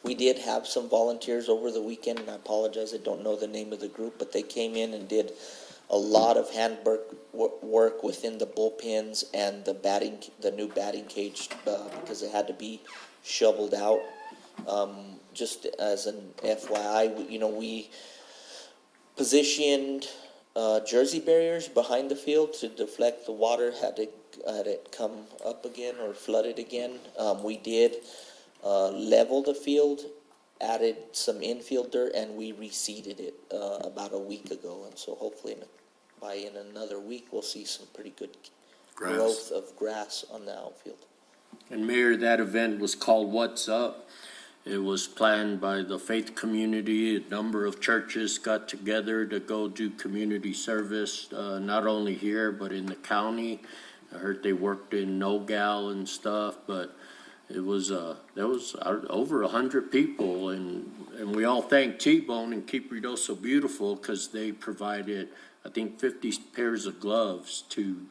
We did have some volunteers over the weekend, and I apologize, I don't know the name of the group, but they came in and did a lot of handwork work within the bullpens and the new batting cage, because it had to be shoveled out. Just as an FYI, we positioned jersey barriers behind the field to deflect the water had it come up again or flooded again. We did level the field, added some infield dirt, and we reseeded it about a week ago. And so hopefully in another week, we'll see some pretty good growth of grass on the outfield. And Mayor, that event was called What's Up. It was planned by the faith community. A number of churches got together to go do community service, not only here, but in the county. I heard they worked in Nogal and stuff, but there was over 100 people, and we all thank T-Bone and Keep Ruidoso Beautiful because they provided, I think, 50 pairs of gloves to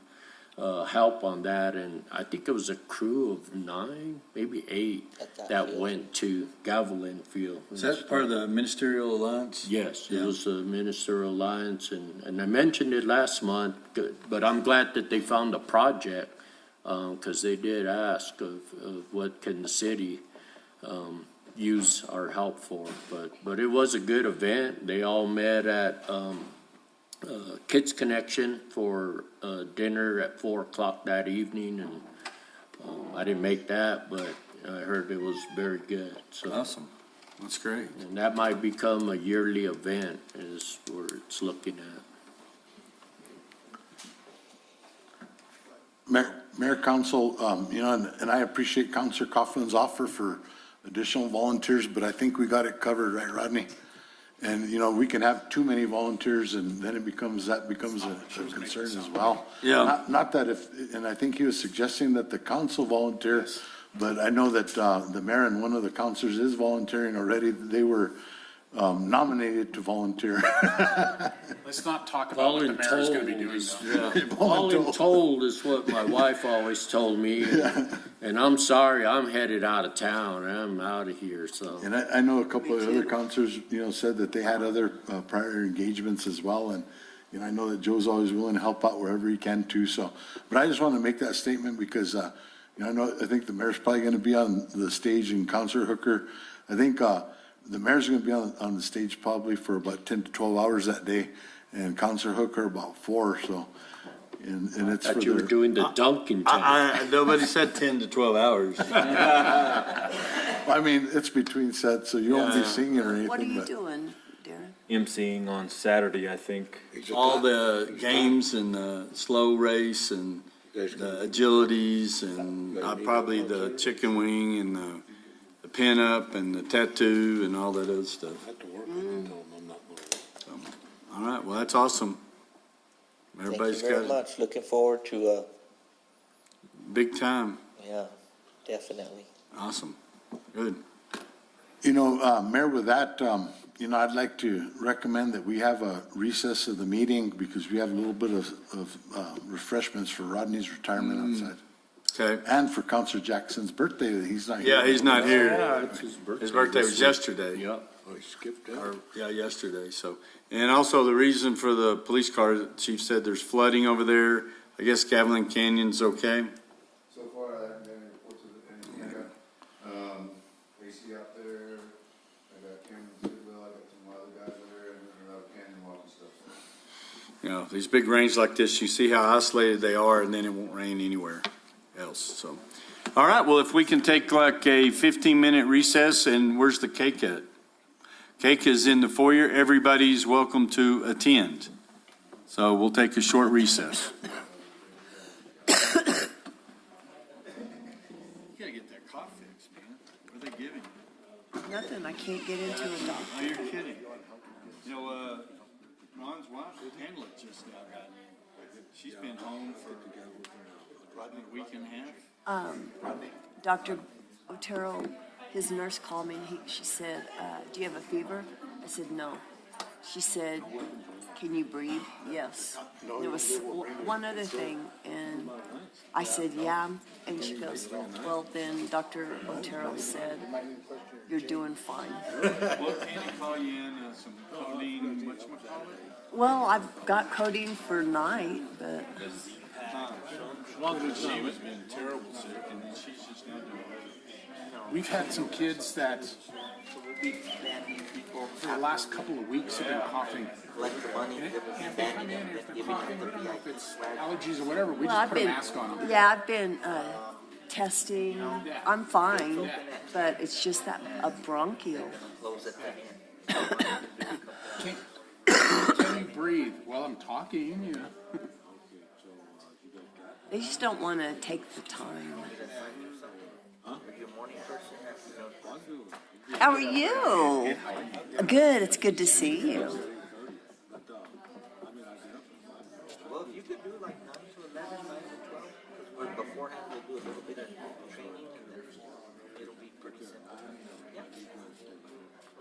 help on that, and I think it was a crew of 9, maybe 8 that went to Gavilan Field. Is that part of the Ministerial Alliance? Yes, it Yeah. was a Ministerial Alliance, and I mentioned it last month, but I'm glad that they found a project, because they did ask of what can the city use our help for. But it was a good event. They all met at Kids Connection for dinner at 4 o'clock that evening, and I didn't make that, but I heard it was very good. So, Awesome. That's great. and that might become a yearly event, is where it's looking at. Mayor, Council, you know, and I appreciate Councilor Coughlin's offer for additional volunteers, but I think we got it covered, right, Rodney? And, you know, we can have too many volunteers and then that becomes a concern as well. Yeah. Not that and I think he was suggesting that the council volunteer, but I know that, the mayor and one of the councilors is volunteering already. They were, nominated to volunteer. Let's not talk about what the mayor's gonna be doing though. Voluntold is what my wife always told me, and I'm sorry, I'm headed out of town, I'm out of here, so. And I know a couple of other counselors, you know, said that they had other prior engagements as well. And, you know, I know that Joe's always willing to help out wherever he can too. So, but I just want to make that statement because, you know, I think the mayor's probably going to be on the stage, and Counselor Hooker, I think the mayor's going to be on the stage probably for about 10 to 12 hours that day, and Counselor Hooker about 4. So, and it's for Thought you were their, doing the Dunkin' tank. Nobody said 10 to 12 hours. I mean, it's between sets, so you won't be singing or anything. What are you but- doing, Darren? emceeing on Saturday, I think. All the games and the slow race and the agilities and probably the chicken wing and the pin up and the tattoo and all that other stuff. I have to work on it, tell them I'm not gonna work. All right, well, that's awesome. Everybody's got it. much. Looking forward to, Big time. yeah, definitely. Awesome. Good. You know, Mayor, with that, you know, I'd like to recommend that we have a recess of the meeting because we have a little bit of refreshments for Rodney's retirement outside. Okay. And for Counselor Jackson's birthday, that he's not here. Yeah, he's not here. It's his birthday. His birthday was yesterday. Yeah. Oh, you skipped that? Or, yeah, yesterday, so. And also the reason for the police car, the chief said there's flooding over there. I guess Gavilan Canyon's okay? So far, I haven't got any reports of anything. I got, AC out there, I got Cameron Sidwell, I got some other guys there, and they're out canyon walking stuff. You know, these big rains like this, you see how isolated they are, and then it won't rain anywhere else, so. All right, well, if we can take like a 15-minute recess, and where's the cake at? Cake is in the foyer. Everybody's welcome to attend. So we'll take a short recess. You gotta get that cough fixed, man. What are they giving you? Nothing, I can't get into a doctor. Oh, you're kidding. You know, Ron's wife, Hamlet, just now got in. She's been home for a week and a half. Dr. Otero, his nurse called me and she said, do you have a fever? I said, no. She said, can you breathe? Yes. There was one other thing, and I said, yeah. And she goes, well, then Dr. Otero said, you're doing fine. Well, can he call you in some codeine, whatchamacallit? Well, I've got codeine for night, but She was been terrible sick, and then she's just not doing it. We've had some kids that for the last couple of weeks have been coughing. And if they come in, if they're coughing, we don't know if it's allergies or whatever, we just put a mask on them. yeah, I've been testing. I'm fine, but it's just that a bronchial. Can you breathe? Well, I'm talking, you know. They just don't want to take the time. How are you? Good. It's good to see you. Well, if you could do like 9 to 11, 9 to 12, because beforehand we'll do a little bit of training and then it'll be pretty simple. Yeah.